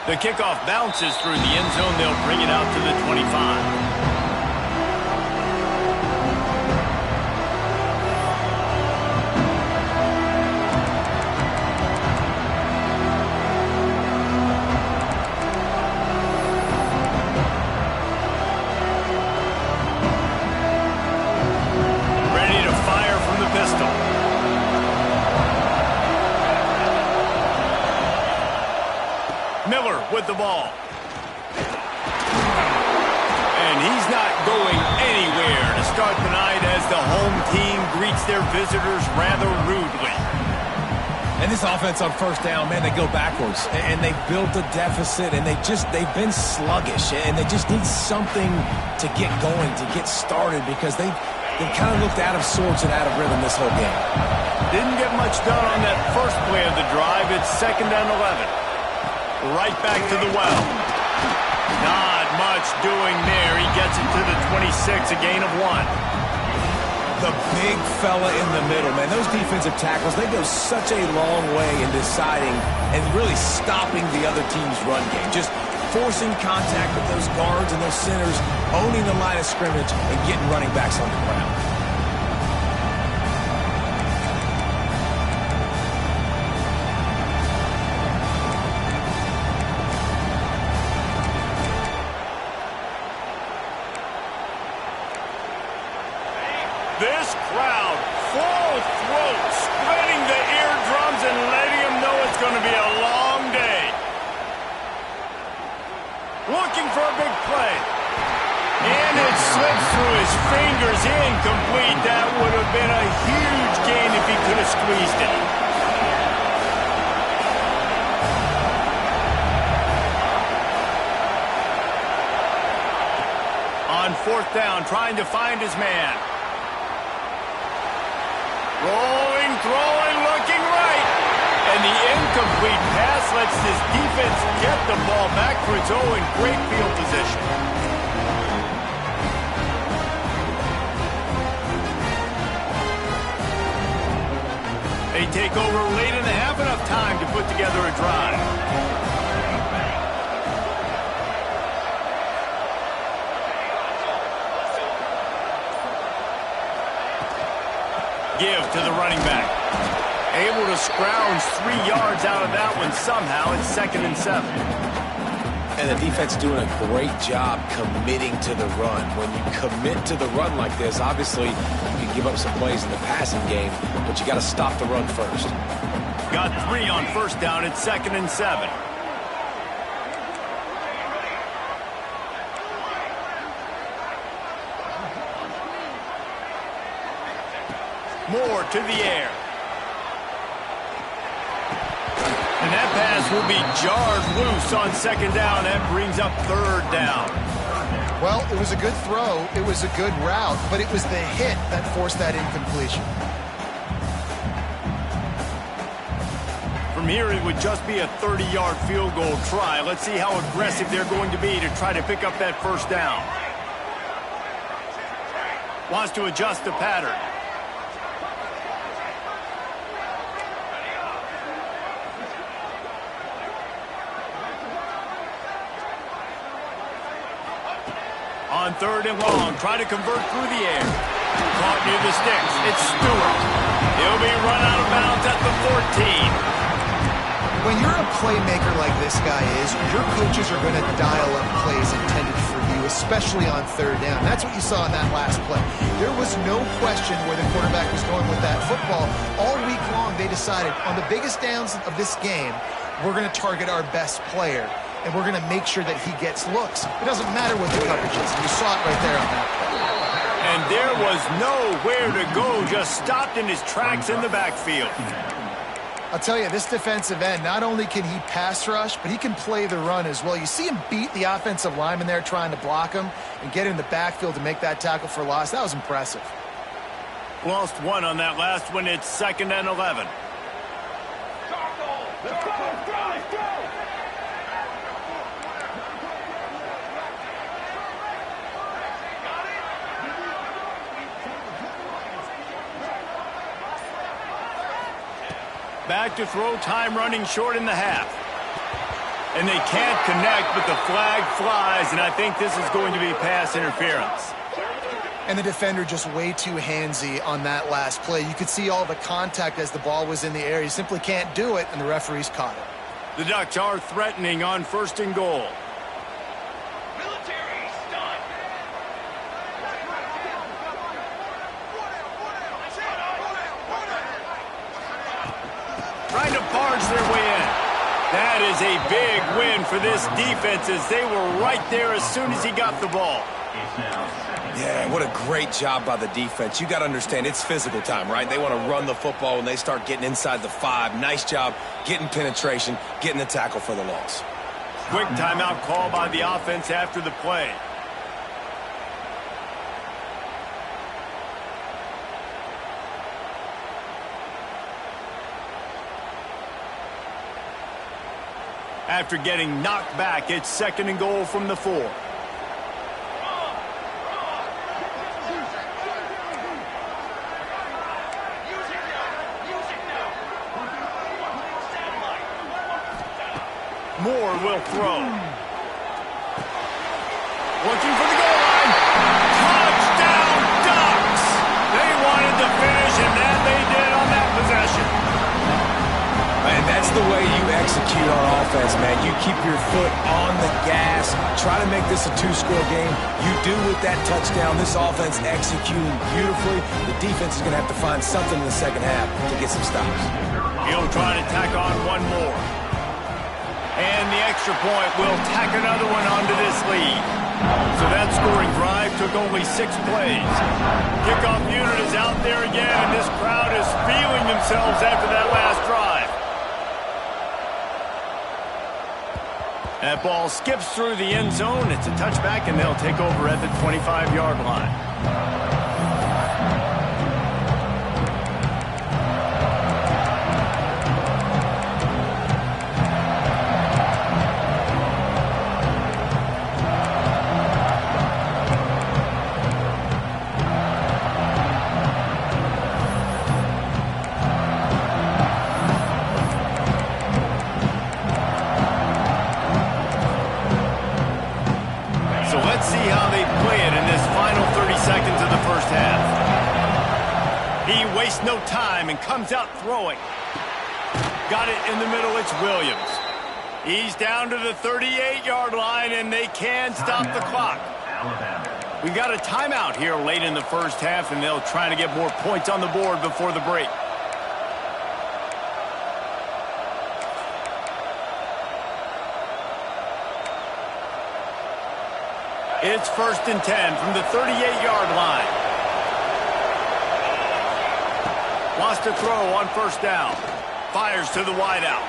The kickoff bounces through the end zone. They'll bring it out to the 25. Miller with the ball. And he's not going anywhere to start the night as the home team greets their visitors rather rudely. And this offense on first down, man, they go backwards. And they built a deficit, and they've been sluggish. And they just need something to get going, to get started, because they've kind of looked out of sorts and out of rhythm this whole game. Didn't get much done on that first play of the drive. It's 2nd and 11. Right back to the well. Not much doing there. He gets it to the 26, a gain of 1. The big fella in the middle, man. Those defensive tackles, they go such a long way in deciding and really stopping the other team's run game. Just forcing contact with those guards and those centers, owning the line of scrimmage, and getting running backs on the ground. This crowd, full throat, splitting the eardrums and letting them know it's going to be a long day. Looking for a big play. And it slips through his fingers, incomplete. That would have been a huge gain if he could have squeezed it. On 4th down, trying to find his man. Rolling, throwing, looking right. And the incomplete pass lets this defense get the ball back for its own in great field position. They take over late and have enough time to put together a drive. Give to the running back. Able to scrounge 3 yards out of that one somehow. It's 2nd and 7. And the defense doing a great job committing to the run. When you commit to the run like this, obviously you can give up some plays in the passing game, but you got to stop the run first. Got 3 on 1st down. It's 2nd and 7. Moore to the air. And that pass will be jarred loose on 2nd down. That brings up 3rd down. Well, it was a good throw. It was a good route, but it was the hit that forced that incompletion. From here, it would just be a 30-yard field goal try. Let's see how aggressive they're going to be to try to pick up that 1st down. Wants to adjust the pattern. On 3rd and long, try to convert through the air. Caught near the sticks. It's Stewart. He'll be run out of bounds at the 14. When you're a playmaker like this guy is, your coaches are going to dial up plays intended for you, especially on 3rd down. That's what you saw in that last play. There was no question where the quarterback was going with that football. All week long, they decided on the biggest downs of this game, we're going to target our best player. And we're going to make sure that he gets looks. It doesn't matter what the coverage is. You saw it right there on that play. And there was nowhere to go, just stopped in his tracks in the backfield. I'll tell you, this defensive end, not only can he pass rush, but he can play the run as well. You see him beat the offensive lineman there trying to block him and get in the backfield to make that tackle for loss. That was impressive. Lost 1 on that last one. It's 2nd and 11. Back to throw, time running short in the half. And they can't connect, but the flag flies, and I think this is going to be pass interference. And the defender just way too handsy on that last play. You could see all the contact as the ball was in the air. You simply can't do it, and the referees caught it. The Ducks are threatening on 1st and goal. Trying to barge their way in. That is a big win for this defense as they were right there as soon as he got the ball. Yeah, what a great job by the defense. You got to understand, it's physical time, right? They want to run the football when they start getting inside the 5. Nice job getting penetration, getting the tackle for the loss. Quick timeout call by the offense after the play. After getting knocked back, it's 2nd and goal from the 4. Moore will throw. Looking for the goal line. Touchdown, Ducks! They wanted to finish, and that they did on that possession. Man, that's the way you execute on offense, man. You keep your foot on the gas. Try to make this a 2-score game. You do with that touchdown. This offense executing beautifully. The defense is going to have to find something in the second half to get some stops. He'll try to tack on one more. And the extra point will tack another one onto this lead. So that scoring drive took only 6 plays. Kickoff unit is out there again, and this crowd is feeling themselves after that last drive. That ball skips through the end zone. It's a touchback, and they'll take over at the 25-yard line. No time and comes out throwing. Got it in the middle. It's Williams. He's down to the 38-yard line, and they can stop the clock. We got a timeout here late in the first half, and they'll try to get more points on the board before the break. It's 1st and 10 from the 38-yard line. Wants to throw on 1st down. Fires to the wideout.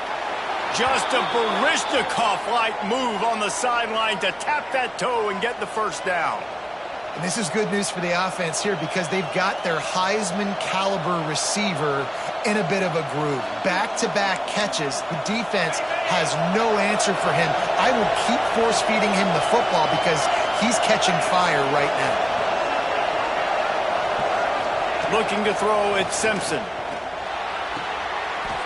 Just a Baryshnikov-like move on the sideline to tap that toe and get the 1st down. And this is good news for the offense here because they've got their Heisman-caliber receiver in a bit of a groove. Back-to-back catches. The defense has no answer for him. I will keep force-feeding him the football because he's catching fire right now. Looking to throw, it's Simpson.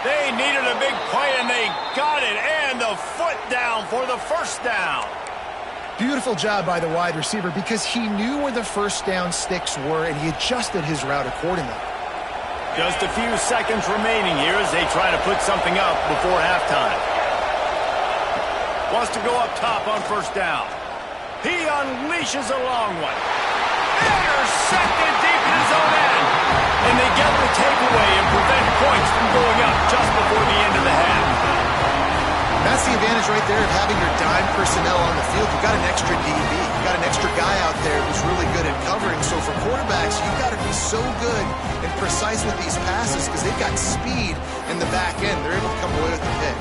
They needed a big play, and they got it, and the foot down for the 1st down. Beautiful job by the wide receiver because he knew where the 1st down sticks were, and he adjusted his route accordingly. Just a few seconds remaining here as they try to put something up before halftime. Wants to go up top on 1st down. He unleashes a long one. Intercepted deep in his own end. And they get the takeaway and prevent points from going up just before the end of the half. That's the advantage right there of having your dime personnel on the field. You've got an extra DB. You've got an extra guy out there who's really good at covering. So for quarterbacks, you've got to be so good and precise with these passes because they've got speed in the back end. They're able to come away with the pick.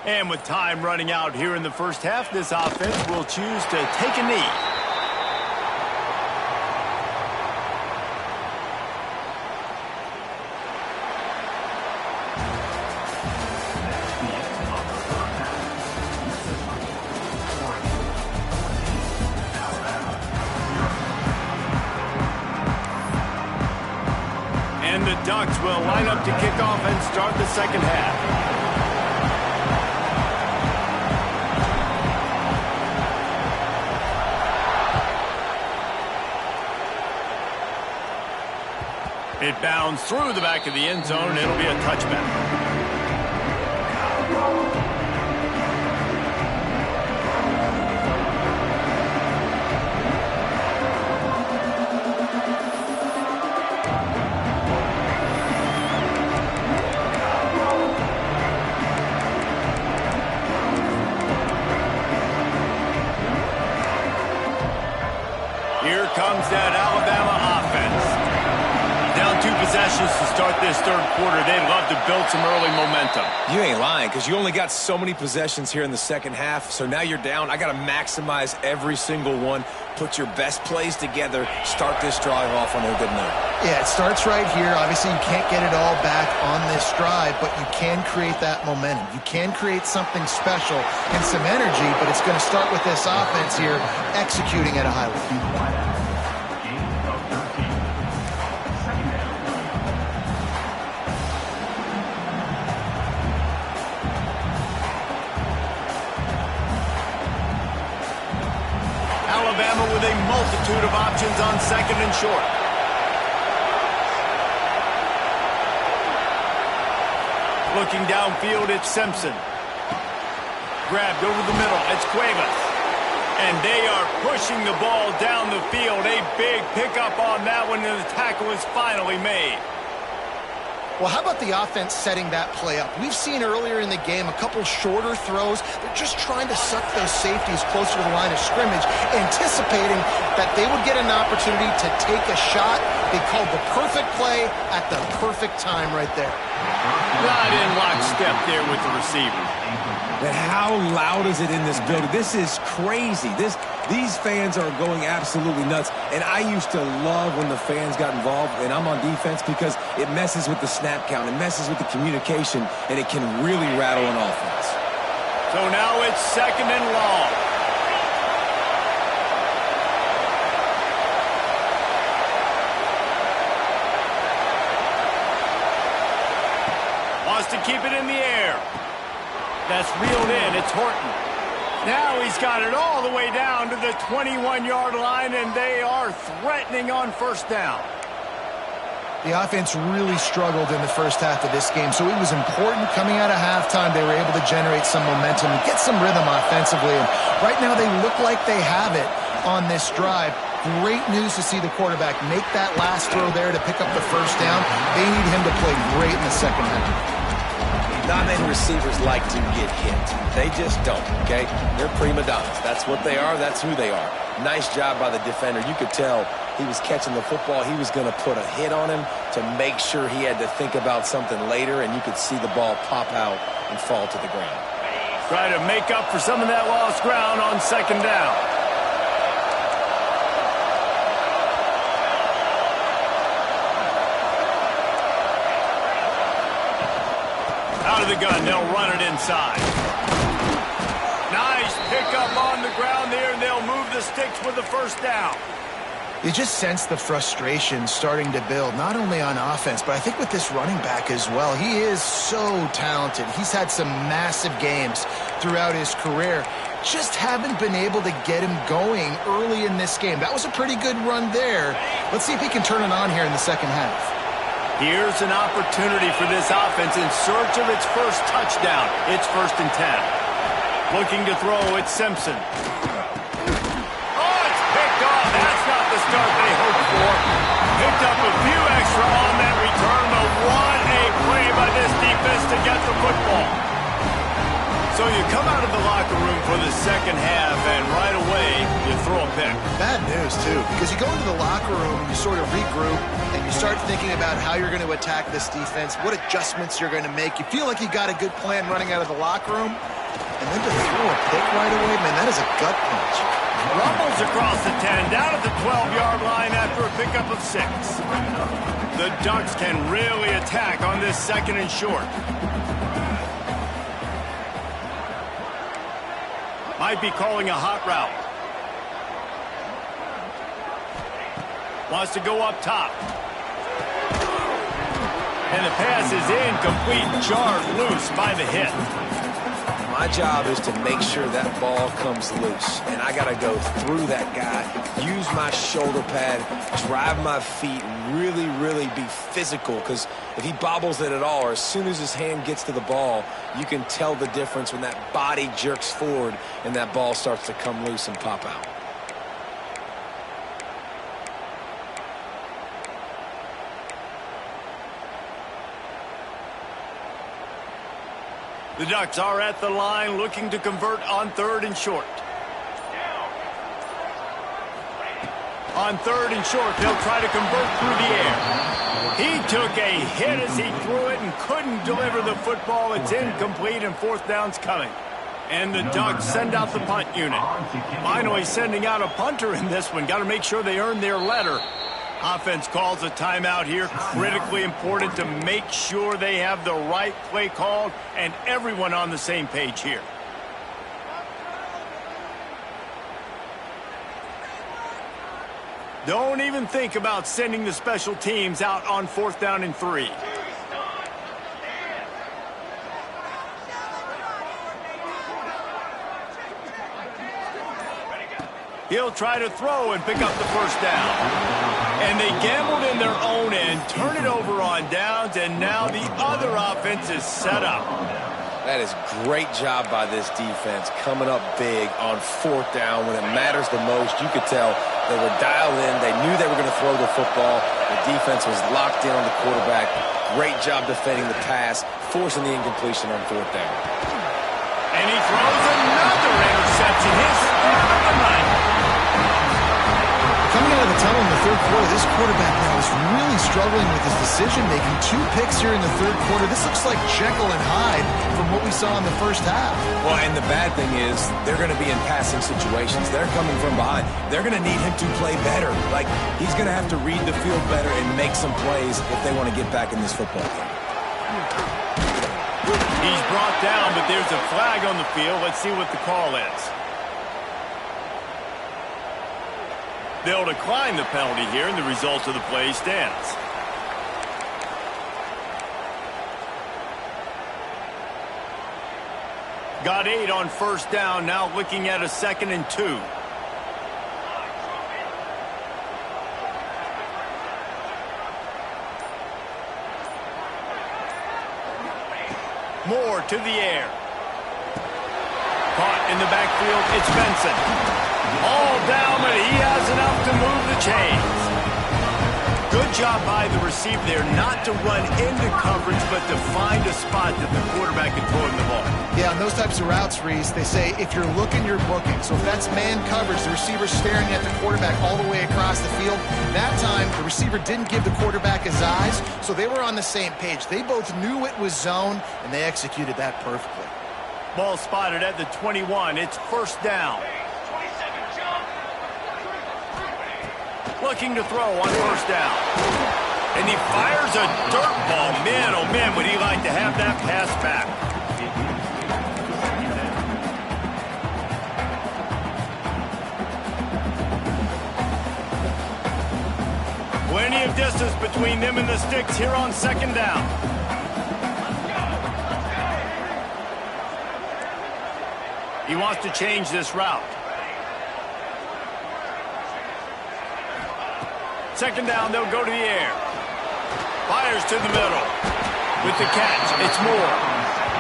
And with time running out here in the first half, this offense will choose to take a knee. Ducks will line up to kick off and start the second half. It bounds through the back of the end zone, and it'll be a touchback. Here comes that Alabama offense. Down 2 possessions to start this third quarter. They'd love to build some early momentum. You ain't lying, because you only got so many possessions here in the second half, so now you're down. I got to maximize every single one, put your best plays together, start this drive off on a good note. Yeah, it starts right here. Obviously, you can't get it all back on this drive, but you can create that momentum. You can create something special and some energy, but it's going to start with this offense here executing at a high level. Alabama with a multitude of options on second and short. Looking downfield, it's Simpson. Grabbed over the middle, it's Cuevas. And they are pushing the ball down the field. A big pickup on that one, and the tackle is finally made. Well, how about the offense setting that play up? We've seen earlier in the game a couple shorter throws. They're just trying to suck those safeties closer to the line of scrimmage, anticipating that they would get an opportunity to take a shot. They called the perfect play at the perfect time right there. Not in lockstep there with the receiver. And how loud is it in this building? This is crazy. These fans are going absolutely nuts. And I used to love when the fans got involved, and I'm on defense, because it messes with the snap count. It messes with the communication, and it can really rattle an offense. So now it's second and long. Wants to keep it in the air. That's reeled in. It's Horton. Now he's got it all the way down to the 21-yard line, and they are threatening on first down. The offense really struggled in the first half of this game, so it was important coming out of halftime. They were able to generate some momentum and get some rhythm offensively. And right now they look like they have it on this drive. Great news to see the quarterback make that last throw there to pick up the first down. They need him to play great in the second half. Not many receivers like to get hit. They just don't, okay? They're prima donnas. That's what they are. That's who they are. Nice job by the defender. You could tell he was catching the football. He was going to put a hit on him to make sure he had to think about something later, and you could see the ball pop out and fall to the ground. Try to make up for some of that lost ground on second down. Out of the gun, they'll run it inside. Nice pickup on the ground there, and they'll move the sticks with the first down. You just sense the frustration starting to build, not only on offense, but I think with this running back as well. He is so talented. He's had some massive games throughout his career. Just haven't been able to get him going early in this game. That was a pretty good run there. Let's see if he can turn it on here in the second half. Here's an opportunity for this offense in search of its first touchdown. It's 1st and 10. Looking to throw, it's Simpson. Oh, it's picked off. That's not the start they hoped for. Picked up a few extra on that return, but what a play by this defense to get the football. So you come out of the locker room for the second half, and right away, you throw a pick. Bad news, too, because you go into the locker room, you sort of regroup, and you start thinking about how you're going to attack this defense, what adjustments you're going to make. You feel like you got a good plan running out of the locker room, and then to throw a pick right away, man, that is a gut punch. Rumbles across the 10, down at the 12-yard line after a pickup of 6. The Ducks can really attack on this second and short. Might be calling a hot route. Wants to go up top. And the pass is incomplete, jarred loose by the hit. My job is to make sure that ball comes loose, and I got to go through that guy, use my shoulder pad, drive my feet, really, really be physical, because if he bobbles it at all, or as soon as his hand gets to the ball, you can tell the difference when that body jerks forward and that ball starts to come loose and pop out. The Ducks are at the line looking to convert on 3rd and short. On 3rd and short, they'll try to convert through the air. He took a hit as he threw it and couldn't deliver the football. It's incomplete and 4th down's coming. And the Ducks send out the punt unit. Finally sending out a punter in this one. Got to make sure they earn their letter. Offense calls a timeout here. Critically important to make sure they have the right play called and everyone on the same page here. Don't even think about sending the special teams out on 4th down and 3. He'll try to throw and pick up the 1st down. And they gambled in their own end, turn it over on downs, and now the other offense is set up. That is great job by this defense, coming up big on 4th down when it matters the most. You could tell they were dialed in. They knew they were going to throw the football. The defense was locked in on the quarterback. Great job defending the pass, forcing the incompletion on 4th down. And he throws another interception. His 3rd of the night. Coming out of the tunnel in the 3rd quarter, this quarterback now is really struggling with his decision-making. 2 picks here in the 3rd quarter. This looks like Jekyll and Hyde from what we saw in the 1st half. Well, and the bad thing is they're going to be in passing situations. They're coming from behind. They're going to need him to play better. Like, he's going to have to read the field better and make some plays if they want to get back in this football game. He's brought down, but there's a flag on the field. Let's see what the call is. They'll decline the penalty here, and the result of the play stands. Got 8 on 1st down, now looking at a 2nd and 2. Moore to the air. Caught in the backfield, it's Benson. All down, but he has enough to move the chains. Good job by the receiver there not to run into coverage, but to find a spot that the quarterback can throw him the ball. Yeah, on those types of routes, Reese, they say if you're looking, you're booking. So if that's man coverage, the receiver's staring at the quarterback all the way across the field. That time, the receiver didn't give the quarterback his eyes, so they were on the same page. They both knew it was zone, and they executed that perfectly. Ball spotted at the 21. It's 1st down. Looking to throw on 1st down. And he fires a dirt ball. Man, oh man, would he like to have that pass back. Plenty of distance between them and the sticks here on 2nd down. He wants to change this route. 2nd down, they'll go to the air. Fires to the middle. With the catch, it's Moore.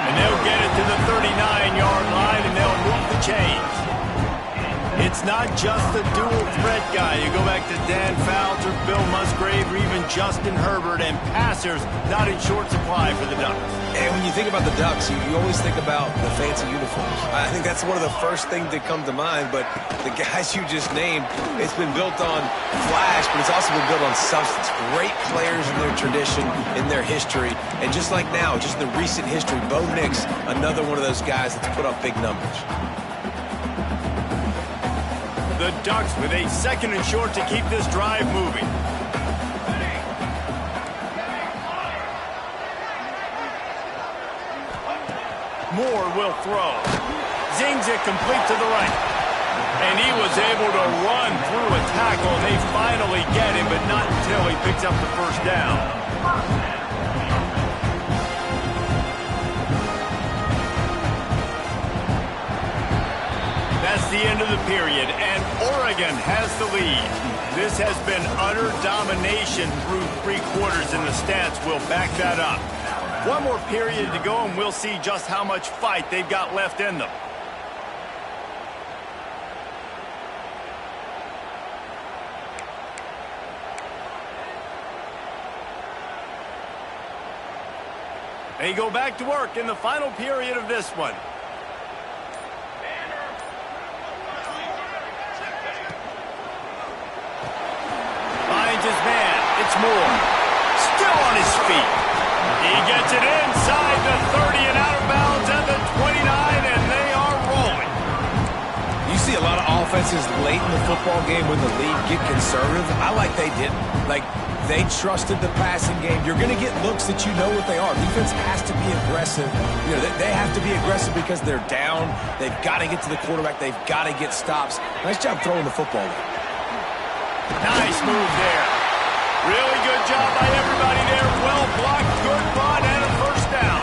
And they'll get it to the 39-yard line, and they'll move the chains. It's not just the dual threat guy. You go back to Dan Fouts or Bill Musgrave or even Justin Herbert, and passers not in short supply for the Ducks. And when you think about the Ducks, you always think about the fancy uniforms. I think that's one of the first things that come to mind, but the guys you just named, it's been built on flash, but it's also been built on substance. Great players in their tradition, in their history, and just like now, just in the recent history, Bo Nix, another one of those guys that's put up big numbers. The Ducks with a 2nd and short to keep this drive moving. Moore will throw. Zings it complete to the right. And he was able to run through a tackle. They finally get him, but not until he picks up the 1st down. the end of the period, and Oregon has the lead. This has been utter domination through 3 quarters, and the stats will back that up. One more period to go, and we'll see just how much fight they've got left in them. They go back to work in the final period of this one. Finds his man. It's Moore. Still on his feet. He gets it inside the 30 and out of bounds at the 29, and they are rolling. You see a lot of offenses late in the football game when the lead get conservative. I like they didn't. Like, they trusted the passing game. You're going to get looks that you know what they are. Defense has to be aggressive. You know, they have to be aggressive because they're down. They've got to get to the quarterback. They've got to get stops. Nice job throwing the football. Nice move there. Really good job by everybody there. Well blocked, good run, and a first down.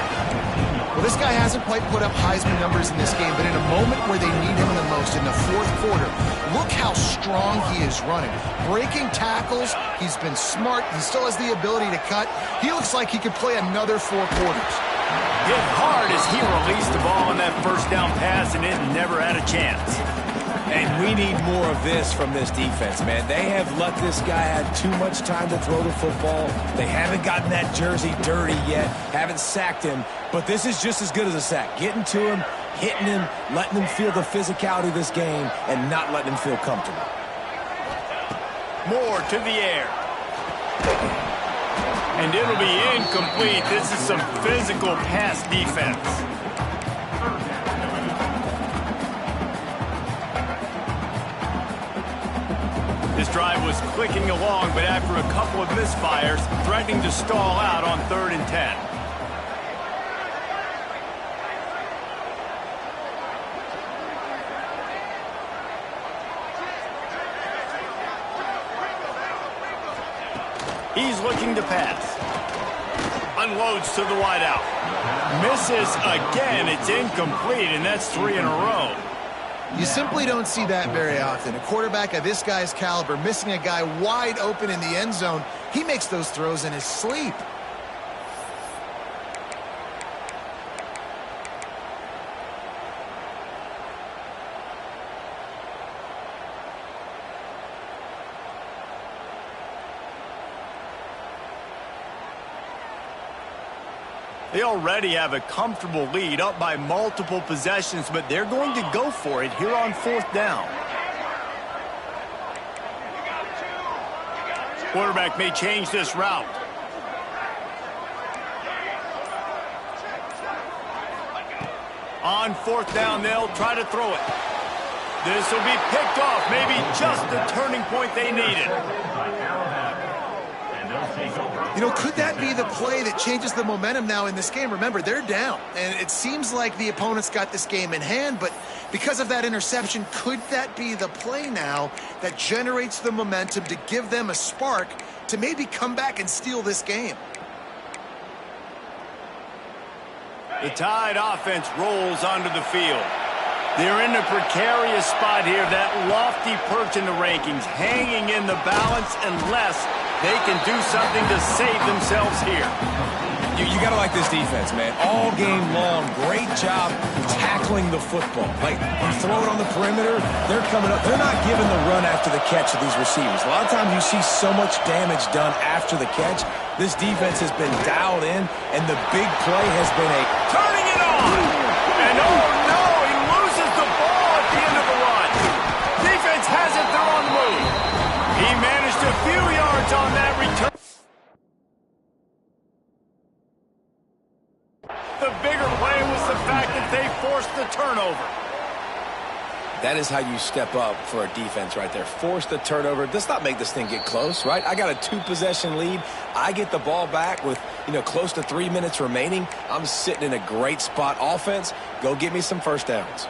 Well, this guy hasn't quite put up Heisman numbers in this game, but in a moment where they need him the most, in the 4th quarter, look how strong he is running. Breaking tackles, he's been smart, he still has the ability to cut. He looks like he could play another 4 quarters. Hit hard as he released the ball on that first down pass, and it never had a chance. And we need more of this from this defense, man. They have let this guy have too much time to throw the football. They haven't gotten that jersey dirty yet, haven't sacked him, but this is just as good as a sack. Getting to him, hitting him, letting him feel the physicality of this game, and not letting him feel comfortable. Moore to the air. And it'll be incomplete. This is some physical pass defense. This drive was clicking along, but after a couple of misfires, threatening to stall out on 3rd and 10. He's looking to pass. Unloads to the wideout. Misses again. It's incomplete, and that's 3 in a row. You simply don't see that very often. A quarterback of this guy's caliber missing a guy wide open in the end zone. He makes those throws in his sleep. They already have a comfortable lead, up by multiple possessions, but they're going to go for it here on 4th down. Quarterback may change this route. On 4th down, they'll try to throw it. This will be picked off, maybe just the turning point they needed. You know, could that be the play that changes the momentum now in this game? Remember, they're down, and it seems like the opponent's got this game in hand, but because of that interception, could that be the play now that generates the momentum to give them a spark to maybe come back and steal this game? The Tide offense rolls onto the field. They're in a precarious spot here, that lofty perch in the rankings, hanging in the balance unless they can do something to save themselves here. You got to like this defense, man. All game long, great job tackling the football. Like, you throw it on the perimeter, they're coming up. They're not giving the run after the catch to these receivers. A lot of times you see so much damage done after the catch. This defense has been dialed in, and the big play has been a turning it on. And oh no, he loses the ball at the end of the run. Defense has it, they're on the move. He managed a few yards on that return. The bigger play was the fact that they forced the turnover. That is how you step up for a defense right there. Force the turnover. Does not make this thing get close, right? I got a 2-possession lead. I get the ball back with, close to 3 minutes remaining. I'm sitting in a great spot. Offense, go get me some first downs.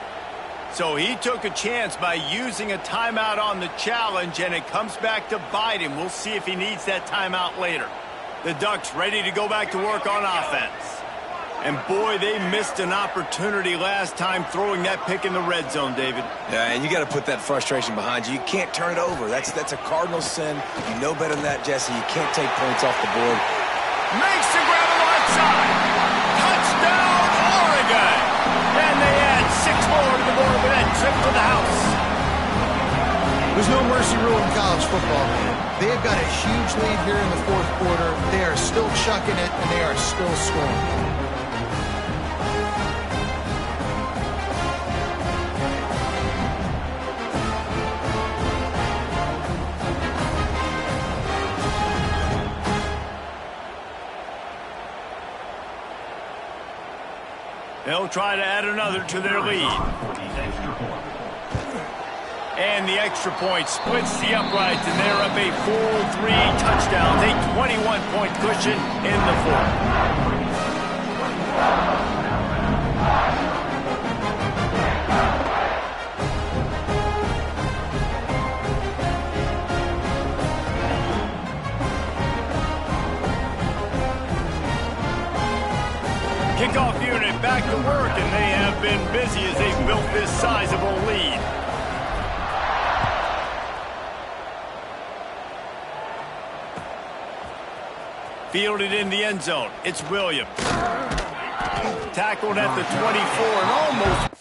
So he took a chance by using a timeout on the challenge, and it comes back to bite him. We'll see if he needs that timeout later. The Ducks ready to go back to work on offense. And boy, they missed an opportunity last time throwing that pick in the red zone, David. Yeah, and you got to put that frustration behind you. You can't turn it over. That's a cardinal sin. You know better than that, Jesse. You can't take points off the board. Makes the grab on the left side. Touchdown, Oregon. And they add 6 more to the board with that trip to the house. There's no mercy rule in college football, man. They have got a huge lead here in the fourth quarter. They are still chucking it, and they are still scoring. They'll try to add another to their lead. And the extra point splits the uprights, and they're up a full 3 touchdowns, a 21-point cushion in the fourth. Kickoff unit back to work, and they have been busy as they've built this sizable lead. Fielded in the end zone. It's Williams. Tackled at the 24 and almost